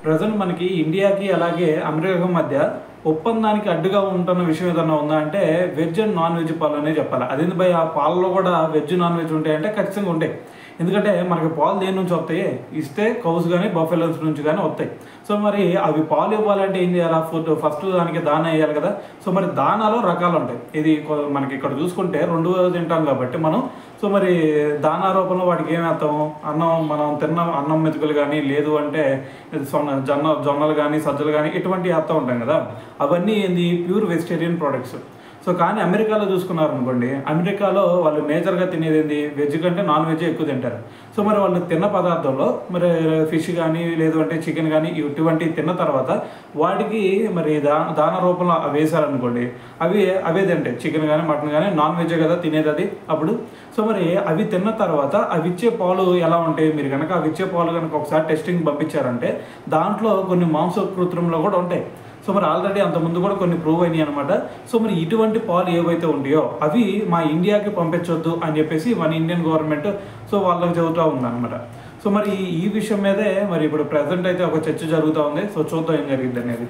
Present మనకి ఇండియాకి అలాగే అమెరికా మధ్య ఒప్పందానికి అడ్డుగా ఉంటున్న విషయం ఏదన్నా ఉందా అంటే వెజ్ అండ్ నాన్ వెజ్ పాలు అనే చెప్పాలి. అదేంది భయ్, ఆ పాలలో కూడా వెజ్ నాన్ వెజ్ ఉంటాయంటే ఖచ్చితంగా ఉంటాయి. ఎందుకంటే మనకి పాలు దేని నుంచి వస్తాయి, ఇస్తే కౌస్ కానీ బఫెలోస్ నుంచి కానీ వస్తాయి. సో మరి అవి పాలు ఇవ్వాలంటే ఏం చేయాలి, ఫస్ట్ దానికి దానా వేయాలి కదా. సో మరి దానాలో రకాలు ఉంటాయి. ఇది మనకి ఇక్కడ చూసుకుంటే 2 తింటాం కాబట్టి మనం. సో మరి దానా రూపంలో వాటికి ఏం వేస్తాము, మనం తిన్న అన్నం మెతుకులు కానీ లేదు అంటే జొన్నలు కానీ సజ్జలు కానీ ఇటువంటివి వేస్తూ ఉంటాం కదా. అవన్నీ ఏంది, ప్యూర్ వెజిటేరియన్ ప్రోడక్ట్స్. సో కానీ అమెరికాలో చూసుకున్నారనుకోండి, అమెరికాలో వాళ్ళు మేజర్గా తినేది ఏంది, వెజ్ కంటే నాన్ వెజ్ ఎక్కువ తింటారు. సో మరి వాళ్ళు తిన్న పదార్థంలో మరి ఫిష్ కానీ లేదు అంటే చికెన్ కానీ ఇటువంటి తిన్న తర్వాత వాటికి మరి దాన రూపంలో వేసారనుకోండి, అవే తింటాయి. చికెన్ కానీ మటన్ కానీ నాన్ వెజ్ కదా తినేది అది అప్పుడు. సో మరి అవి తిన్న తర్వాత అవి ఇచ్చే పాలు ఎలా ఉంటాయి, మీరు కనుక అవి ఇచ్చే పాలు కనుక ఒకసారి టెస్టింగ్ పంపించారంటే దాంట్లో కొన్ని మాంసకృత్రిమలు కూడా ఉంటాయి. సో మరి ఆల్రెడీ అంతకుముందు కూడా కొన్ని ప్రూవ్ అయినాయి అనమాట. సో మరి ఇటువంటి పాలు ఏవైతే ఉంటాయో అవి మా ఇండియాకి పంపించొద్దు అని చెప్పేసి మన ఇండియన్ గవర్నమెంట్ సో వాళ్ళకి చెబుతూ ఉందన్నమాట. సో మరి ఈ విషయం మీదే మరి ఇప్పుడు ప్రజెంట్ అయితే ఒక చర్చ జరుగుతూ ఉంది. సో చూద్దాం ఏం జరిగింది అనేది.